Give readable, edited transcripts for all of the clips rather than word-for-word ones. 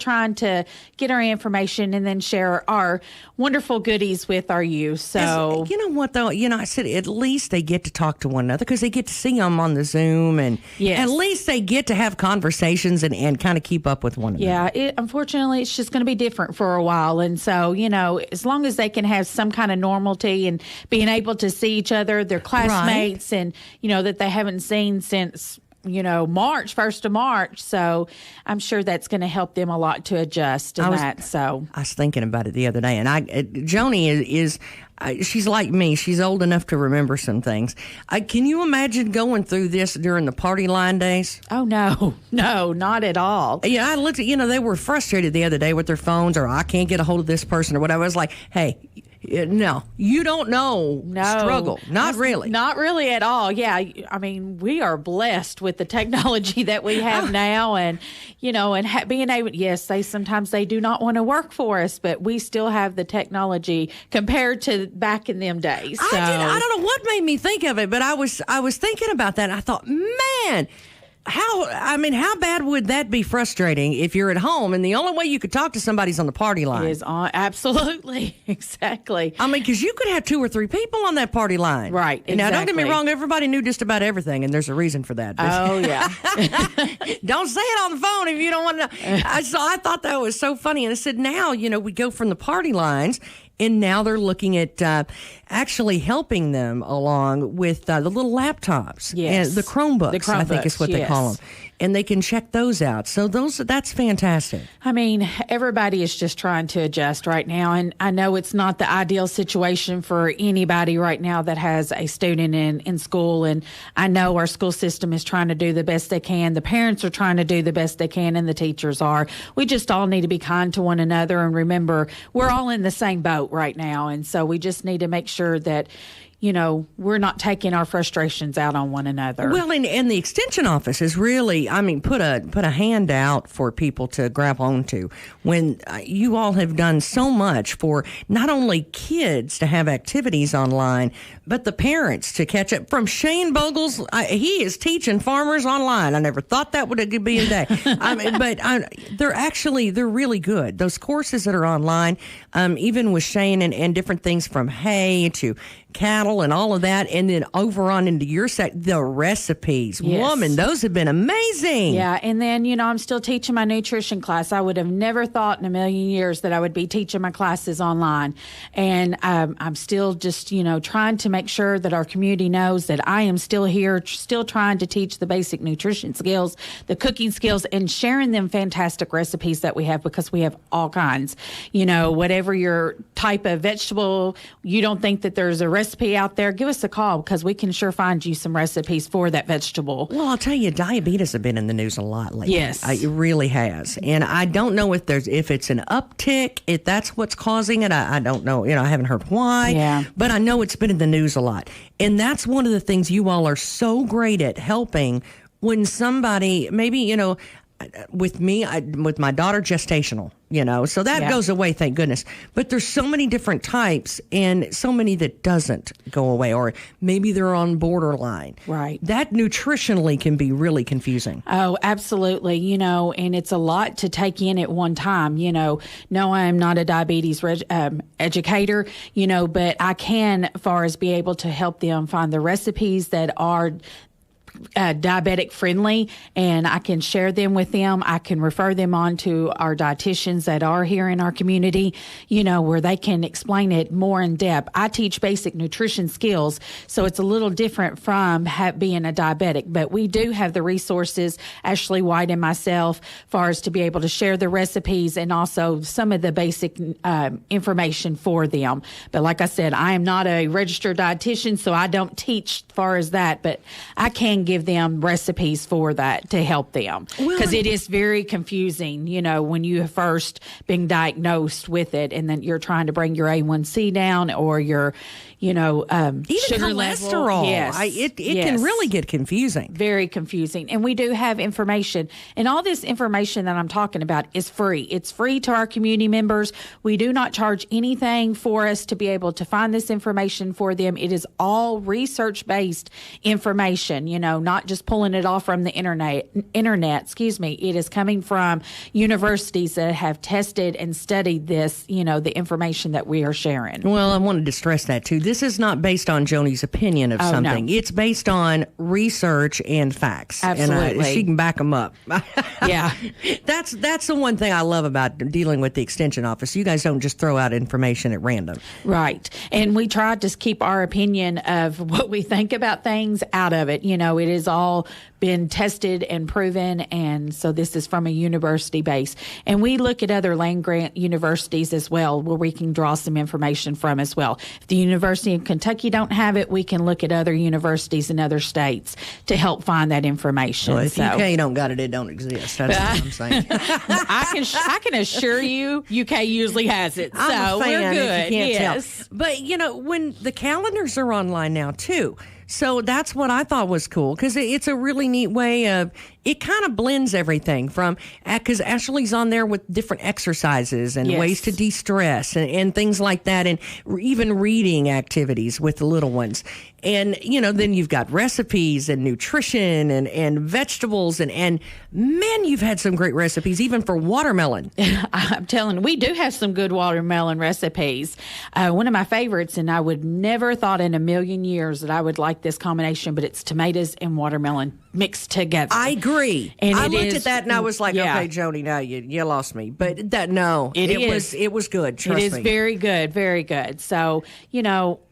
trying to get our information and then share our wonderful goodies with our youth. So, you know what, though? I said at least they get to talk to one another because they get to see them on the Zoom, and at least they get to have conversations and kind of keep up with one another. Yeah, unfortunately, it's just going to be different for a while. And so, as long as they can have some kind of normality and being able to see each other, their classmates, and, that they haven't seen since March, 1st of March. So I'm sure that's going to help them a lot to adjust to that. So I was thinking about it the other day, and Joni is she's like me. She's old enough to remember some things. Can you imagine going through this during the party line days? Oh, no, not at all. Yeah, I looked at, they were frustrated the other day with their phones, or I can't get a hold of this person or whatever. I was like, hey, no, you don't know struggle. Not really. Not really at all. Yeah. I mean, we are blessed with the technology that we have now, and, being able, yes, sometimes they do not want to work for us, but we still have the technology compared to back in them days. So. I don't know what made me think of it, but I was thinking about that. And I thought, man, how bad would that be frustrating if you're at home and the only way you could talk to somebody's on the party line? Is on, absolutely, exactly. I mean, because you could have 2 or 3 people on that party line. Right, exactly. Now, don't get me wrong, everybody knew just about everything, and there's a reason for that. Oh, yeah. Don't say it on the phone if you don't want to know. I thought that was so funny. And I said, now, we go from the party lines, and now they're looking at actually helping them along with the little laptops. Yes. And the Chromebooks, I think is what they call them. And they can check those out. So that's fantastic. I mean, everybody is just trying to adjust right now. And I know it's not the ideal situation for anybody right now that has a student in school. And I know our school system is trying to do the best they can. The parents are trying to do the best they can, and the teachers are. We just all need to be kind to one another and remember we're all in the same boat right now. And so we just need to make sure that, we're not taking our frustrations out on one another. Well, and the extension office is really, put a hand out for people to grab onto when you all have done so much for not only kids to have activities online, but the parents to catch up. From Shane Bogle's, he is teaching farmers online. I never thought that would be a day. They're really good. Those courses that are online, even with Shane and different things from hay to cattle and all of that, and then over on into your the recipes. Yes. Woman, those have been amazing. Yeah, and then, I'm still teaching my nutrition class. I would have never thought in a million years that I would be teaching my classes online. And I'm still just, trying to make sure that our community knows that I am still here, still trying to teach the basic nutrition skills, the cooking skills, and sharing them fantastic recipes that we have, because we have all kinds. Whatever your type of vegetable, you don't think that there's a recipe out there, give us a call, because we can sure find you some recipes for that vegetable. Well, I'll tell you, diabetes have been in the news a lot lately. Yes. It really has. And I don't know if it's an uptick, if that's what's causing it. I don't know. I haven't heard why. Yeah. But I know it's been in the news a lot. And that's one of the things you all are so great at helping when somebody, maybe, with me, with my daughter, gestational, so that goes away, thank goodness. But there's so many different types and so many that doesn't go away, or maybe they're on borderline. Right. That nutritionally can be really confusing. Oh, absolutely. And it's a lot to take in at one time. No, I am not a diabetes educator, but I can, as far as be able to help them find the recipes that are diabetic friendly, and I can share them with them. I can refer them on to our dietitians that are here in our community, where they can explain it more in depth. I teach basic nutrition skills, so it's a little different from being a diabetic, but we do have the resources, Ashley White and myself, far as to be able to share the recipes and also some of the basic information for them. But like I said, I am not a registered dietitian, so I don't teach as far as that, but I can give them recipes for that to help them, because it is very confusing, when you have first been diagnosed with it and then you're trying to bring your A1C down, or your even sugar cholesterol. level. Yes. It Yes. can really get confusing. Very confusing. And we do have information. And all this information that I'm talking about is free. It's free to our community members. We do not charge anything for us to be able to find this information for them. It is all research-based information, not just pulling it off from the internet. It is coming from universities that have tested and studied this, the information that we are sharing. Well, I wanted to stress that too. This is not based on Joni's opinion of something. No. It's based on research and facts. Absolutely. And she can back them up. Yeah. That's the one thing I love about dealing with the extension office. You guys don't just throw out information at random. Right. And we try to keep our opinion of what we think about things out of it. It is all been tested and proven. And so this is from a university base. And we look at other land grant universities as well, where we can draw some information from as well. If the University of Kentucky don't have it, we can look at other universities in other states to help find that information. Well, if UK don't got it, it don't exist. That's what I'm saying. I can assure you, UK usually has it. I'm So a fan, we're good. if you can't Yes. tell. But, when the calendars are online now, too. So that's what I thought was cool, because it's a really neat way of, it kind of blends everything from, because Ashley's on there with different exercises and Yes. ways to de-stress and things like that, and even reading activities with the little ones. And, then you've got recipes and nutrition and vegetables and man, you've had some great recipes, even for watermelon. I'm telling you, we do have some good watermelon recipes. One of my favorites, and I would never thought in a million years that I would like this combination, but it's tomatoes and watermelon mixed together. I agree. And I it looked is- at that and I was like, yeah. okay, Joni, now you lost me. But it was good. Trust It is me. very good, very good. So,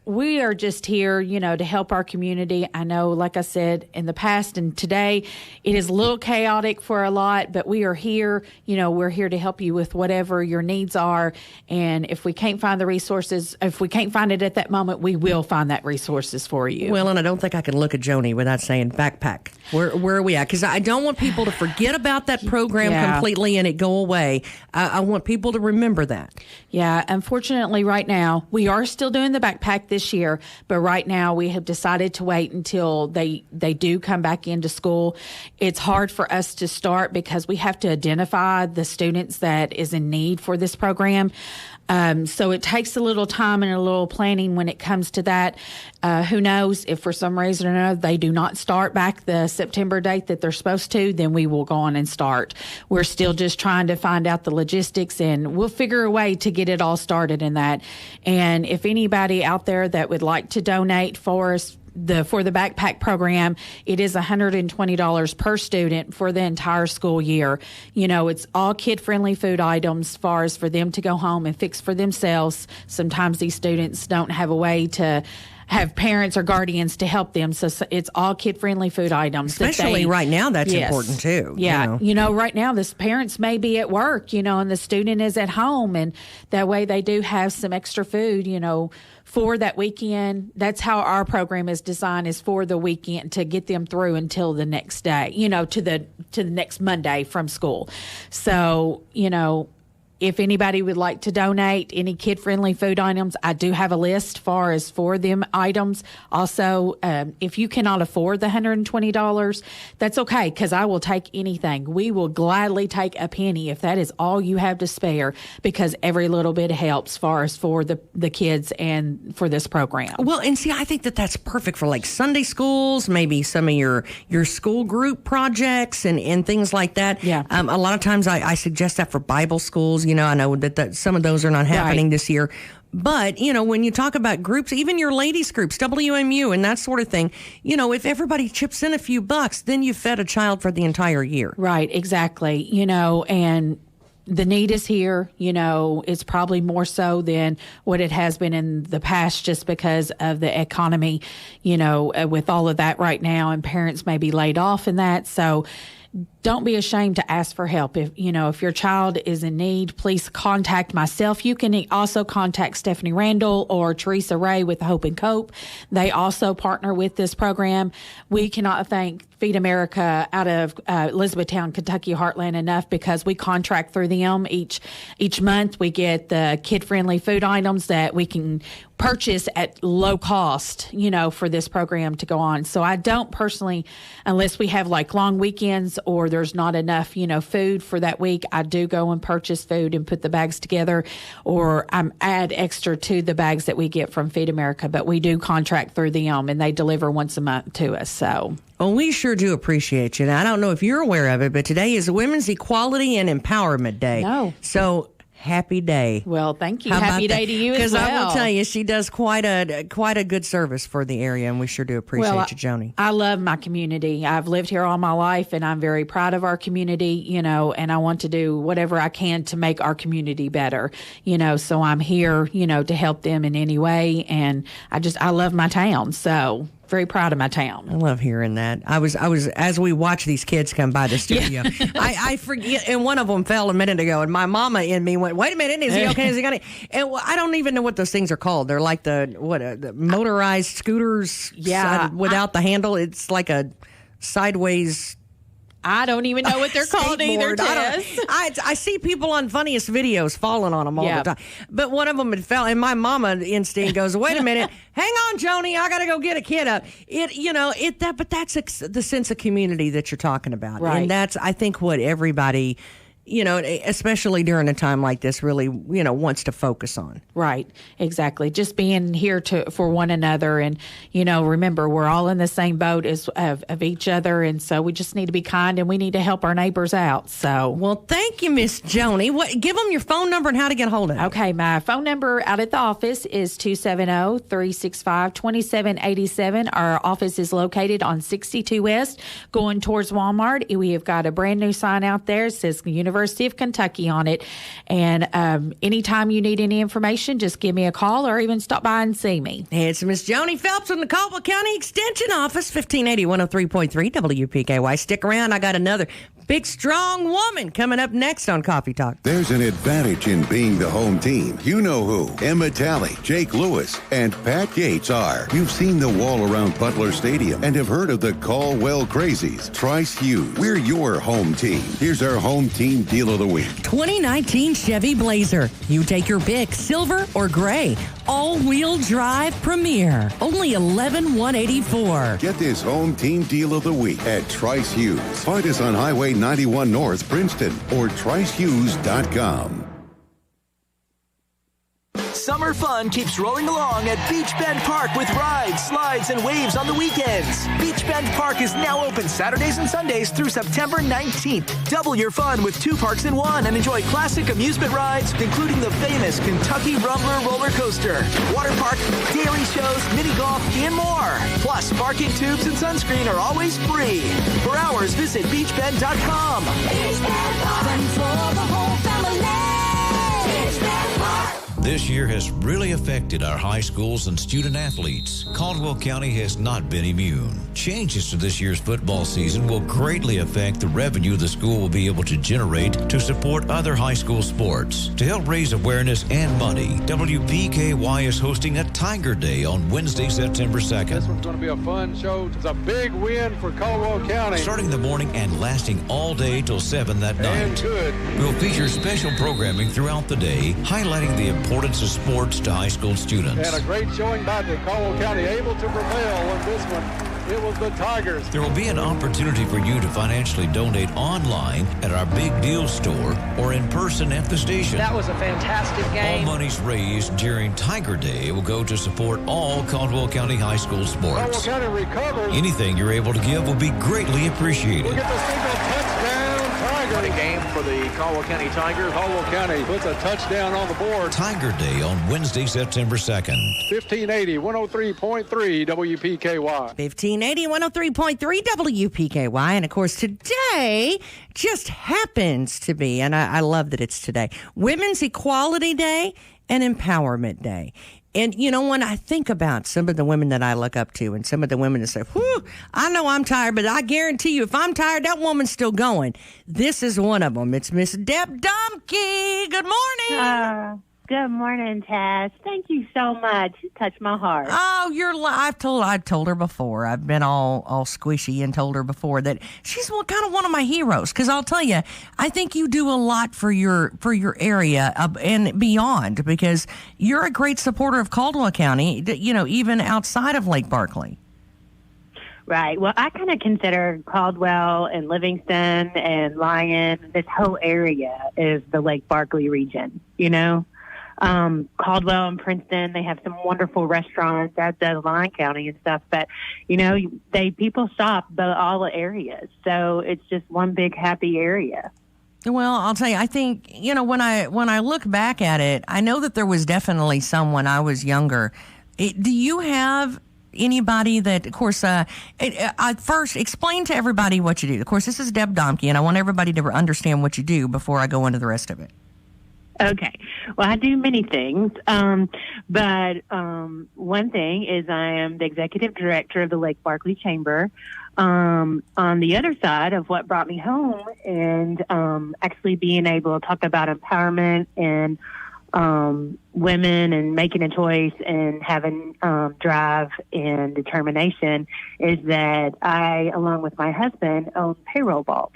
we are just here, to help our community. I know, like I said, in the past and today, it is a little chaotic for a lot, but we are here. We're here to help you with whatever your needs are. And if we can't find the resources, if we can't find it at that moment, we will find that resources for you. Well, and I don't think I can look at Joni without saying backpack. Where are we at? Because I don't want people to forget about that program Yeah. completely and it go away. I want people to remember that. Yeah, unfortunately, right now, we are still doing the backpack this year, but right now we have decided to wait until they do come back into school. It's hard for us to start because we have to identify the students that is in need for this program. So it takes a little time and a little planning when it comes to that. Who knows if for some reason or another they do not start back the September date that they're supposed to, then we will go on and start. We're still just trying to find out the logistics, and we'll figure a way to get it all started in that. And if anybody out there that would like to donate for us, for the backpack program, it is $120 per student for the entire school year. It's all kid-friendly food items as far as for them to go home and fix for themselves. Sometimes these students don't have a way to have parents or guardians to help them. So it's all kid-friendly food items. Especially right now, that's Yes. important too. Yeah. Right now, the parents may be at work, and the student is at home. And that way they do have some extra food, for that weekend. That's how our program is designed, is for the weekend to get them through until the next day, to the next Monday from school. So, if anybody would like to donate any kid-friendly food items, I do have a list for them items. Also, if you cannot afford the $120, that's okay, because I will take anything. We will gladly take a penny if that is all you have to spare, because every little bit helps for the kids and for this program. Well, and see, I think that's perfect for like Sunday schools, maybe some of your school group projects and things like that. Yeah. A lot of times I suggest that for Bible schools. I know that some of those are not happening this year. But, when you talk about groups, even your ladies groups, WMU and that sort of thing, if everybody chips in a few bucks, then you've fed a child for the entire year. Right, exactly. And the need is here. It's probably more so than what it has been in the past, just because of the economy, with all of that right now, and parents may be laid off in that. So don't be ashamed to ask for help. If your child is in need, please contact myself. You can also contact Stephanie Randall or Teresa Ray with Hope and Cope. They also partner with this program. We cannot thank Feed America out of Elizabethtown, Kentucky Heartland enough, because we contract through them each month. We get the kid-friendly food items that we can purchase at low cost, for this program to go on. So I don't personally, unless we have like long weekends or there's not enough, food for that week, I do go and purchase food and put the bags together, or add extra to the bags that we get from Feed America. But we do contract through them, and they deliver once a month to us. So. Well, we sure do appreciate you. Now, I don't know if you're aware of it, but today is Women's Equality and Empowerment Day. No. So happy day. Well, thank you. Happy day to you as well. Because I will tell you, she does quite a good service for the area, and we sure do appreciate you, Joni. I love my community. I've lived here all my life, and I'm very proud of our community, and I want to do whatever I can to make our community better, so I'm here, to help them in any way, and I love my town, so very proud of my town. I love hearing that. I was as we watch these kids come by the studio, I forget, and one of them fell a minute ago, and my mama in me went, "Wait a minute, is he okay? Is he gonna?" And I don't even know what those things are called. They're like the motorized scooters, without the handle. It's like a sideways. I don't even know what they're called either, Tess. I see people on funniest videos falling on them all the time. But one of them had fell, and my mama instinct goes, "Wait a minute, hang on, Joni, I got to go get a kid up." But that's the sense of community that you're talking about, right? And that's, I think, what everybody, especially during a time like this, really, wants to focus on. Right, exactly. Just being here for one another, and remember, we're all in the same boat of each other, and so we just need to be kind, and we need to help our neighbors out. So, well, thank you, Miss Joni. Give them your phone number and how to get a hold of it. Okay, my phone number out at the office is 270-365-2787. Our office is located on 62 West, going towards Walmart. We have got a brand new sign out there. It says University of Kentucky on it. And anytime you need any information, just give me a call or even stop by and see me. It's Miss Joni Phelps from the Caldwell County Extension Office, 1580 103.3 WPKY. Stick around. I got another big, strong woman coming up next on Coffee Talk. There's an advantage in being the home team. You know who Emma Talley, Jake Lewis, and Pat Gates are. You've seen the wall around Butler Stadium and have heard of the Caldwell Crazies. Trice Hughes, we're your home team. Here's our home team deal of the week. 2019 Chevy Blazer. You take your pick, silver or gray. All-wheel drive Premier. Only $11,184. Get this home team deal of the week at Trice Hughes. Find us on Highway 91 North, Princeton, or tricehughes.com. Summer fun keeps rolling along at Beach Bend Park with rides, slides, and waves on the weekends. Beach Bend Park is now open Saturdays and Sundays through September 19th. Double your fun with 2 parks in 1 and enjoy classic amusement rides, including the famous Kentucky Rumbler roller coaster, water park, daily shows, mini golf, and more. Plus, parking tubes and sunscreen are always free. For hours, visit beachbend.com. Beach Bend Park, fun for the whole family. Beach Bend Park. This year has really affected our high schools and student athletes. Caldwell County has not been immune. Changes to this year's football season will greatly affect the revenue the school will be able to generate to support other high school sports. To help raise awareness and money, WPKY is hosting a Tiger Day on Wednesday, September 2nd. This one's going to be a fun show. It's a big win for Caldwell County. Starting in the morning and lasting all day till 7 that night. And good. We'll feature special programming throughout the day, highlighting the importance of sports to high school students. And a great showing by the Caldwell County, able to prevail on this one. It was the Tigers. There will be an opportunity for you to financially donate online at our Big Deal store or in person at the station. That was a fantastic game. All monies raised during Tiger Day will go to support all Caldwell County high school sports. Caldwell County recovers. Anything you're able to give will be greatly appreciated. We'll get the single touchdown Tigers. What a game for the Caldwell County Tigers. Caldwell County puts a touchdown on the board. Tiger Day on Wednesday, September 2nd. 1580, 103.3 WPKY. 1580, 103.3 WPKY. And of course, today just happens to be, and I love that it's today, Women's Equality Day and Empowerment Day. And, when I think about some of the women that I look up to and some of the women that say, whew, I know I'm tired, but I guarantee you if I'm tired, that woman's still going. This is one of them. It's Miss Deb Domke. Good morning. Good morning, Taz. Thank you so much. You touched my heart. Oh, I've told her before. I've been all squishy and told her before that she's kind of one of my heroes. Because I'll tell you, I think you do a lot for your area and beyond. Because you're a great supporter of Caldwell County. Even outside of Lake Barkley. Right. Well, I kind of consider Caldwell and Livingston and Lyon, this whole area is the Lake Barkley region. Caldwell and Princeton, they have some wonderful restaurants at the Lyon County and stuff, but people shop all the areas, so it's just one big happy area. Well, I'll tell you, I think when I look back at it, I know that there was definitely some when I was younger. Do you have anybody that, of course, I first explain to everybody what you do. Of course, this is Deb Domke, and I want everybody to understand what you do before I go into the rest of it. Okay. Well, I do many things, but one thing is I am the executive director of the Lake Barkley Chamber. On the other side of what brought me home and actually being able to talk about empowerment and women and making a choice and having drive and determination is that I, along with my husband, own Payroll Vault.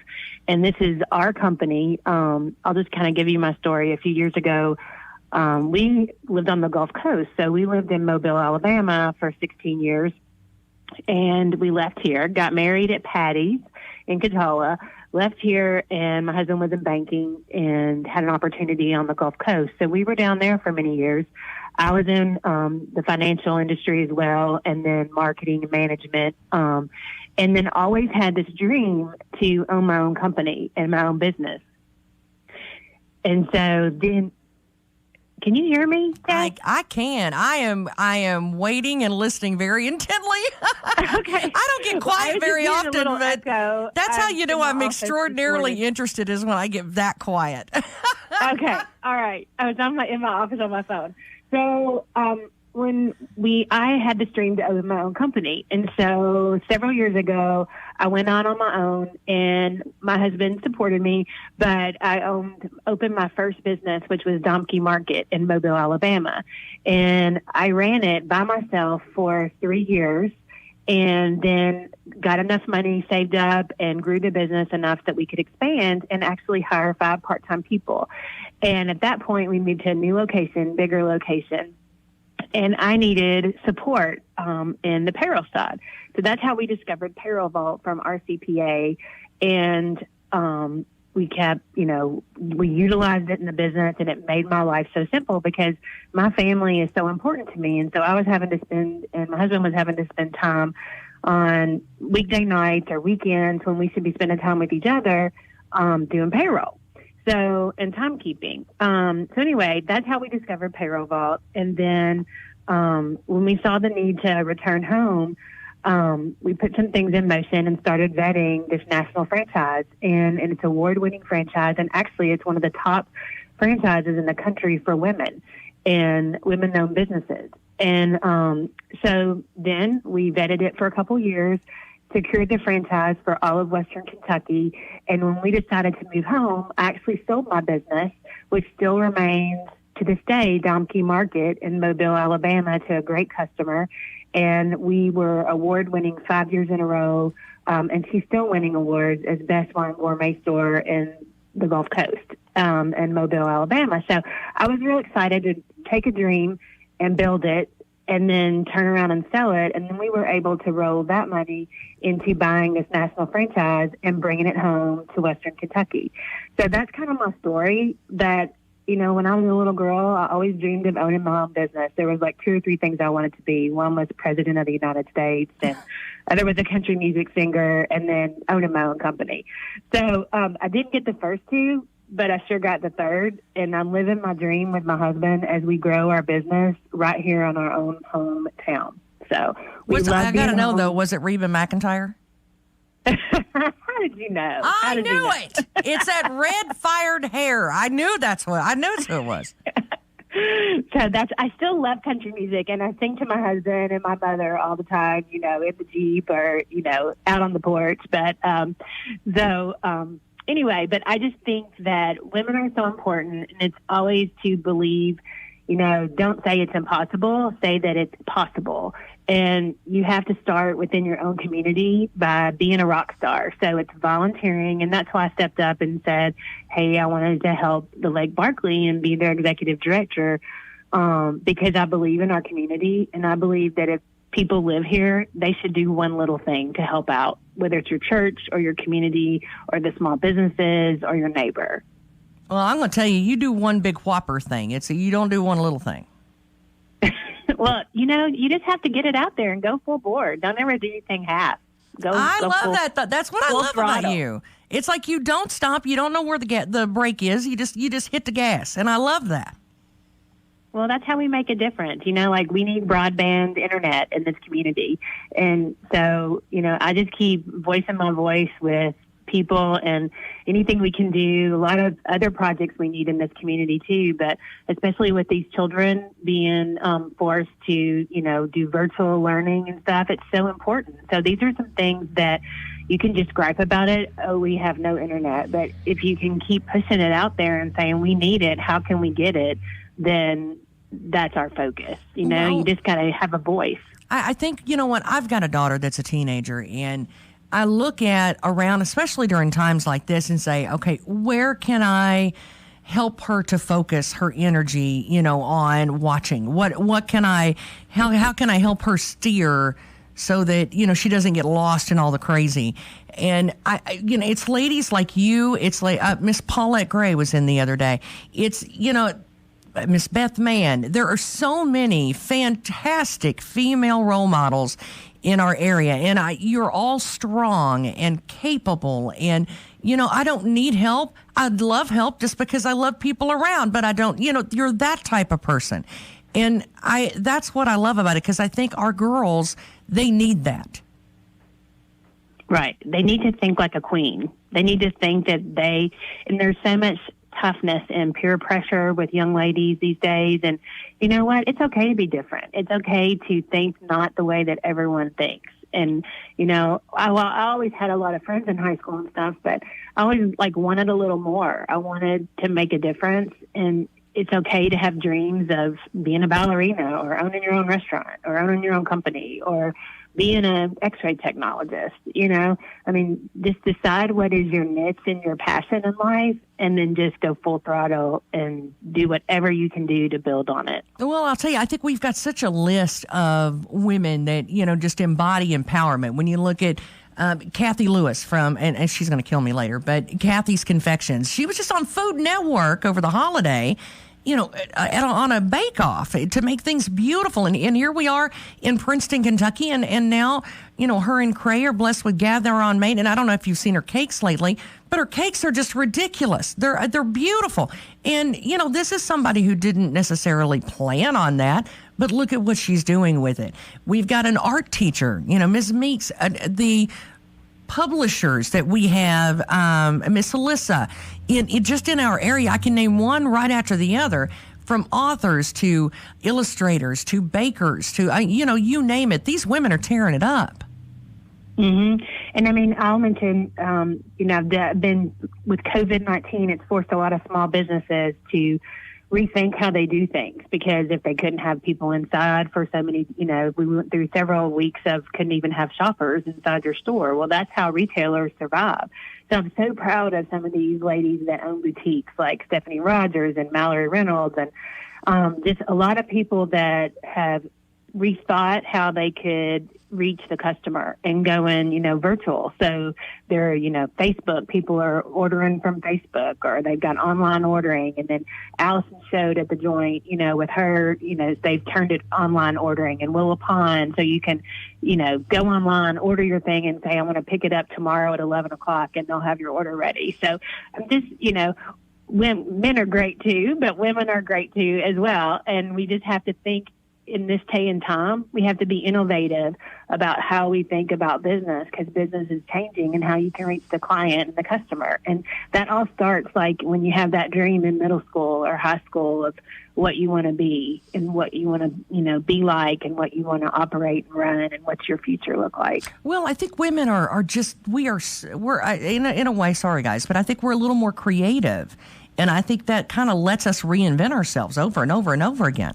And this is our company. I'll just kind of give you my story. A few years ago, we lived on the Gulf Coast. So we lived in Mobile, Alabama for 16 years. And we left here, got married at Patty's in Catala, left here, and my husband was in banking and had an opportunity on the Gulf Coast. So we were down there for many years. I was in the financial industry as well, and then marketing and management, and then always had this dream to own my own company and my own business. And so then, can you hear me, Dad? I can. I am waiting and listening very intently. Okay. I don't get quiet very often, but echo. that's how you know I'm extraordinarily interested is when I get that quiet. Okay. All right. I was in my office on my phone. So I had this dream to own my own company. And so several years ago, I went out on my own, and my husband supported me, but I opened my first business, which was Domke Market in Mobile, Alabama. And I ran it by myself for 3 years and then got enough money saved up and grew the business enough that we could expand and actually hire 5 part-time people. And at that point, we moved to a new location, bigger location. And I needed support in the payroll side. So that's how we discovered Payroll Vault from our CPA. And we kept, we utilized it in the business, and it made my life so simple because my family is so important to me. And so I was having to spend, and my husband was having to spend time on weekday nights or weekends when we should be spending time with each other doing payroll. So, and timekeeping. So anyway, that's how we discovered Payroll Vault. And then when we saw the need to return home, we put some things in motion and started vetting this national franchise. And it's an award-winning franchise. And actually, it's one of the top franchises in the country for women and women-owned businesses. And so then we vetted it for a couple years, secured the franchise for all of Western Kentucky. And when we decided to move home, I actually sold my business, which still remains to this day, Domke Market in Mobile, Alabama, to a great customer. And we were award-winning 5 years in a row. And she's still winning awards as Best Wine Gourmet Store in the Gulf Coast in Mobile, Alabama. So I was real excited to take a dream and build it and then turn around and sell it. And then we were able to roll that money into buying this national franchise and bringing it home to Western Kentucky. So that's kind of my story that, when I was a little girl, I always dreamed of owning my own business. There was like 2 or 3 things I wanted to be. One was president of the United States, and other was a country music singer, and then owning my own company. So I didn't get the first 2, but I sure got the third, and I'm living my dream with my husband as we grow our business right here on our own hometown. So I got to know, though, was it Reba McEntire? How did you know? I knew it. It's that red-fired hair. I knew that's who it was. So I still love country music, and I sing to my husband and my mother all the time, in the Jeep or, out on the porch. But, anyway, but I just think that women are so important, and it's always to believe, don't say it's impossible, say that it's possible. And you have to start within your own community by being a rock star. So it's volunteering, and that's why I stepped up and said, hey, I wanted to help the Lake Barkley and be their executive director, because I believe in our community, and I believe that if people live here, they should do one little thing to help out, whether it's your church or your community or the small businesses or your neighbor. Well, I'm going to tell you, you do one big whopper thing. You don't do one little thing. Well, you just have to get it out there and go full board. Don't ever do anything half. I love that. That's what I love about you. It's like you don't stop. You don't know where the brake is. You just hit the gas, and I love that. Well, that's how we make a difference. Like we need broadband internet in this community. And so, I just keep voicing my voice with people and anything we can do. A lot of other projects we need in this community too, but especially with these children being forced to, do virtual learning and stuff, it's so important. So these are some things that you can just gripe about it. Oh, we have no internet. But if you can keep pushing it out there and saying we need it, how can we get it? Then that's our focus. You just got to have a voice. I think, what? I've got a daughter that's a teenager, and I look at around, especially during times like this, and say, okay, where can I help her to focus her energy, on watching? What can how can I help her steer so that, she doesn't get lost in all the crazy? And it's ladies like you. It's like Miss Paulette Gray was in the other day. It's, Miss Beth Mann. There are so many fantastic female role models in our area, and you're all strong and capable, and I don't need help. I'd love help just because I love people around, but I don't. You're that type of person, and that's what I love about it, because I think our girls, they need that. Right. They need to think like a queen. They need to think that and there's so much toughness and peer pressure with young ladies these days. And you know what? It's okay to be different. It's okay to think not the way that everyone thinks. And, I always had a lot of friends in high school and stuff, but I always wanted a little more. I wanted to make a difference. And it's okay to have dreams of being a ballerina or owning your own restaurant or owning your own company or being an x-ray technologist. Just decide what is your niche and your passion in life, and then just go full throttle and do whatever you can do to build on it. Well, I'll tell you, I think we've got such a list of women that, just embody empowerment. When you look at Kathy Lewis and she's going to kill me later, but Kathy's Confections, she was just on Food Network over the holiday, on a bake-off to make things beautiful. And here we are in Princeton, Kentucky, and now, her and Cray are blessed with Gather on Main. And I don't know if you've seen her cakes lately, but her cakes are just ridiculous. They're beautiful. And, this is somebody who didn't necessarily plan on that, but look at what she's doing with it. We've got an art teacher, Ms. Meeks, the publishers that we have, Miss Alyssa, just in our area. I can name one right after the other, from authors to illustrators to bakers to, you name it. These women are tearing it up. Mm-hmm. And I'll mention, I've been with COVID-19, it's forced a lot of small businesses to rethink how they do things, because if they couldn't have people inside for so many, we went through several weeks of couldn't even have shoppers inside your store. Well, that's how retailers survive. So I'm so proud of some of these ladies that own boutiques like Stephanie Rogers and Mallory Reynolds, and just a lot of people that have rethought how they could reach the customer and going, virtual. So they're, Facebook, people are ordering from Facebook, or they've got online ordering. And then Allison showed at the joint, with her, they've turned it online ordering, and Willa Pond. So you can, go online, order your thing and say, I want to pick it up tomorrow at 11 o'clock, and they'll have your order ready. So I'm just, men are great too, but women are great too as well. And we just have to think in this day and time, we have to be innovative about how we think about business, because business is changing and how you can reach the client and the customer. And that all starts like when you have that dream in middle school or high school of what you want to be and what you want to, be like and what you want to operate and run and what's your future look like. Well, I think women are just, we're in a way, sorry guys, but I think we're a little more creative. And I think that kind of lets us reinvent ourselves over and over and over again.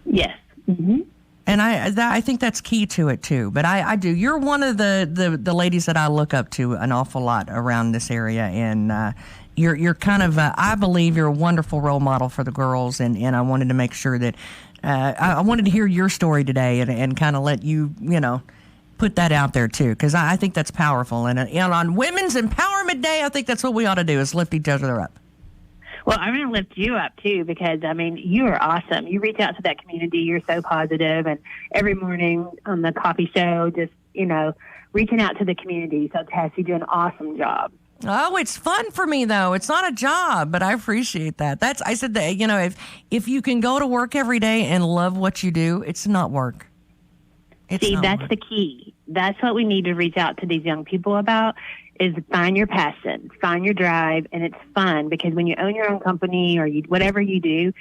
Yes. Mm-hmm. And I think that's key to it too. But I do. You're one of the ladies that I look up to an awful lot around this area, and you're kind of I believe you're a wonderful role model for the girls. And I wanted to make sure that I wanted to hear your story today and kind of let you put that out there too, because I think that's powerful. And on Women's Empowerment Day, I think that's what we ought to do is lift each other up. Well, I'm going to lift you up, too, because, you are awesome. You reach out to that community. You're so positive. And every morning on the coffee show, just, reaching out to the community. So, Tess, you do an awesome job. Oh, it's fun for me, though. It's not a job, but I appreciate that. I said that, if you can go to work every day and love what you do, it's not work. That's the key. That's what we need to reach out to these young people about. Is find your passion, find your drive, and it's fun because when you own your own company or whatever you do,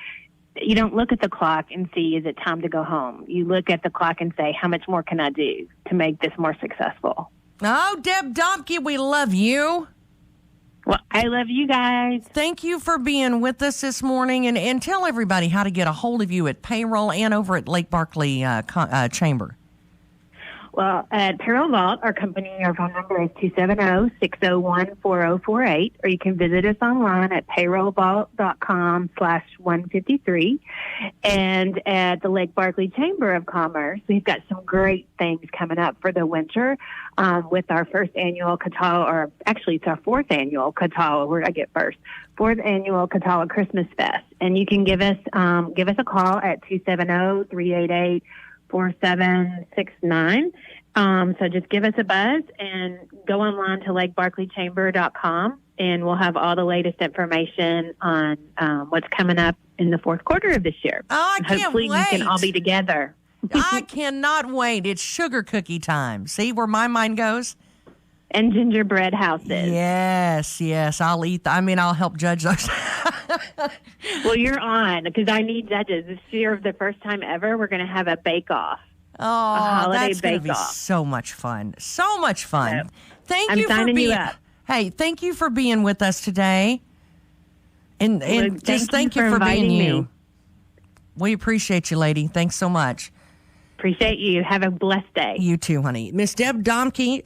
you don't look at the clock and see, is it time to go home? You look at the clock and say, how much more can I do to make this more successful? Oh, Deb Domke, we love you. Well, I love you guys. Thank you for being with us this morning, and tell everybody how to get a hold of you at payroll and over at Lake Barkley Chamber. Well, at Payroll Vault, our phone number is 270-601-4048, or you can visit us online at payrollvault.com/153. And at the Lake Barkley Chamber of Commerce, we've got some great things coming up for the winter with our first annual Catawba, or actually it's our fourth annual Catawba. Where did I get first? Fourth annual Catawba Christmas Fest. And you can give us a call at 270-388-4769. So just give us a buzz and go online to lakebarkleychamber.com, and we'll have all the latest information on what's coming up in the fourth quarter of this year. Oh, I can't Hopefully wait. we can all be together. I cannot wait. It's sugar cookie time. See where my mind goes? And gingerbread houses. Yes. I'll eat. I'll help judge those. Well, you're on, because I need judges. This year, for the first time ever, we're going to have a bake-off. Oh, that's going to be so much fun. So much fun. So, thank you for being. Hey, thank you for being with us today. And just thank you for being you. We appreciate you, lady. Thanks so much. Appreciate you. Have a blessed day. You too, honey. Miss Deb Domke,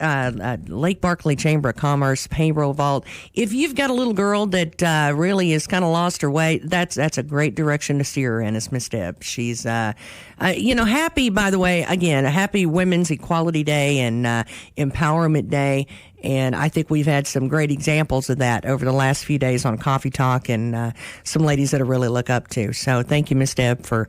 Lake Barkley Chamber of Commerce, Payroll Vault. If you've got a little girl that really is kind of lost her way, that's a great direction to steer her in, is Miss Deb. She's, happy, by the way, again, a happy Women's Equality Day and Empowerment Day. And I think we've had some great examples of that over the last few days on Coffee Talk, and some ladies that I really look up to. So thank you, Miss Deb, for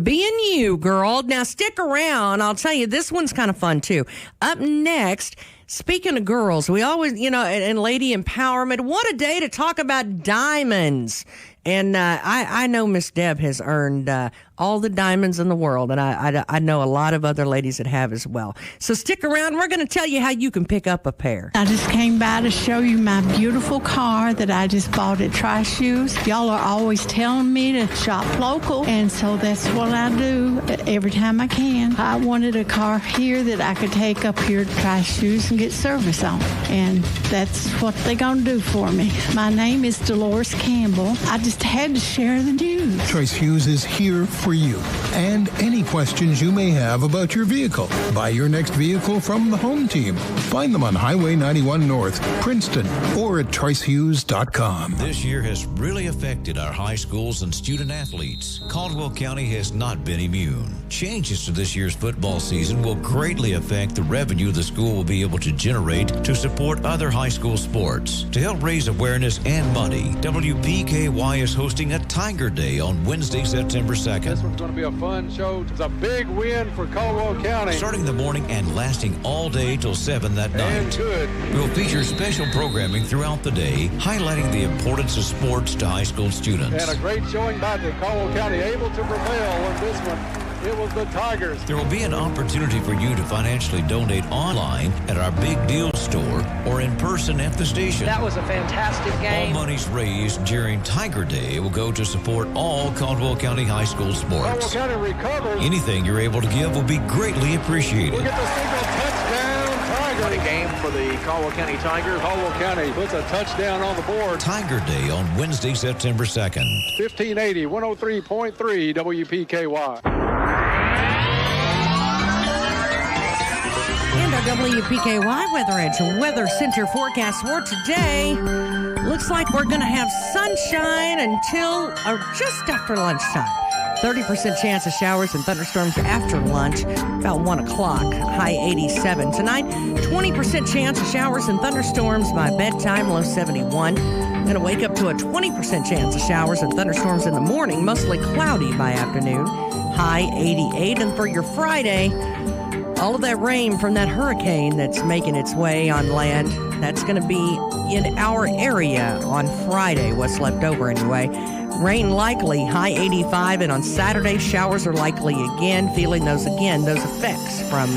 being you, girl. Now stick around. I'll tell you, this one's kind of fun, too. Up next, speaking of girls, we always, and lady empowerment, what a day to talk about diamonds. And I know Miss Deb has earned all the diamonds in the world, and I know a lot of other ladies that have as well. So stick around. We're going to tell you how you can pick up a pair. I just came by to show you my beautiful car that I just bought at Tri Shoes. Y'all are always telling me to shop local, and so that's what I do every time I can. I wanted a car here that I could take up here to Tri Shoes and get service on, and that's what they're going to do for me. My name is Dolores Campbell. I just had to share the news. Trice Hughes is here for you and any questions you may have about your vehicle. Buy your next vehicle from the home team. Find them on Highway 91 North, Princeton, or at tricehughes.com. This year has really affected our high schools and student athletes. Caldwell County has not been immune. Changes to this year's football season will greatly affect the revenue the school will be able to generate to support other high school sports. To help raise awareness and money, WPKY is hosting a Tiger Day on Wednesday, September 2nd. This one's going to be a fun show. It's a big win for Caldwell County. Starting in the morning and lasting all day till 7 that night. And good. We'll feature special programming throughout the day, highlighting the importance of sports to high school students. And a great showing by the Caldwell County, able to prevail on this one. It was the Tigers. There will be an opportunity for you to financially donate online at our Big Deal store or in person at the station. That was a fantastic game. All monies raised during Tiger Day will go to support all Caldwell County High School sports. Caldwell County recovers. Anything you're able to give will be greatly appreciated. We get the single touchdown Tigers. What a game for the Caldwell County Tigers. Caldwell County puts a touchdown on the board. Tiger Day on Wednesday, September 2nd. 1580, 103.3 WPKY. And our WPKY Weather Edge Weather Center forecast for today. Looks like we're going to have sunshine until just after lunchtime. 30% chance of showers and thunderstorms after lunch, about 1 o'clock, high 87. Tonight, 20% chance of showers and thunderstorms by bedtime, low 71. Going to wake up to a 20% chance of showers and thunderstorms in the morning, mostly cloudy by afternoon, high 88. And for your Friday, all of that rain from that hurricane that's making its way on land, that's going to be in our area on Friday, what's left over anyway. Rain likely, high 85, and on Saturday, showers are likely again, feeling those effects from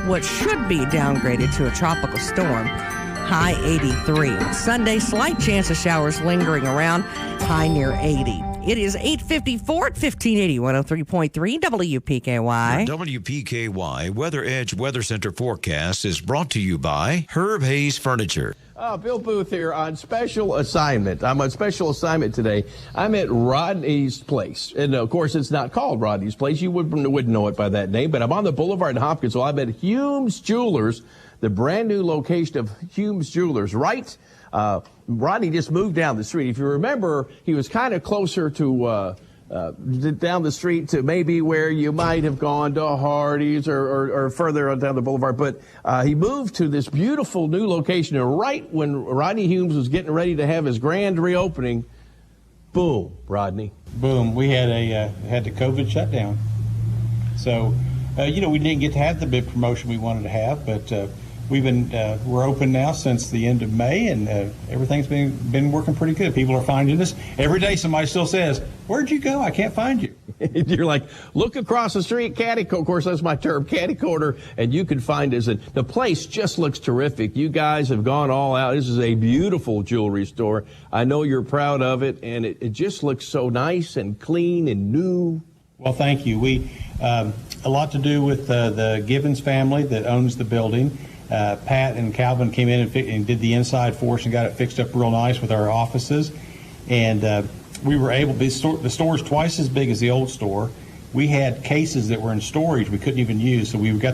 what should be downgraded to a tropical storm, high 83. On Sunday, slight chance of showers lingering around, high near 80. It is 8:54 at 1580, 103.3 WPKY. Your WPKY Weather Edge Weather Center forecast is brought to you by Herb Hayes Furniture. Bill Booth here on special assignment. I'm on special assignment today. I'm at Rodney's Place. And, of course, it's not called Rodney's Place. You wouldn't know it by that name. But I'm on the Boulevard in Hopkinsville. I'm at Hume's Jewelers, the brand-new location of Hume's Jewelers, right? Rodney just moved down the street. If you remember, he was kind of closer to down the street to maybe where you might have gone to Hardee's or further on down the boulevard. But he moved to this beautiful new location. And right when Rodney Humes was getting ready to have his grand reopening, boom, Rodney. Boom. We had the COVID shutdown. So, we didn't get to have the big promotion we wanted to have, but we're open now since the end of May, and everything's been working pretty good. People are finding us. Every day somebody still says, "Where'd you go? I can't find you." You're like, look across the street, catty corner. Of course, that's my term, catty corner, and you can find us. And the place just looks terrific. You guys have gone all out. This is a beautiful jewelry store. I know you're proud of it, and it just looks so nice and clean and new. Well, thank you. We a lot to do with the Givens family that owns the building. Pat and Calvin came in and did the inside for us and got it fixed up real nice with our offices. And we were able, the store's twice as big as the old store. We had cases that were in storage we couldn't even use, so we got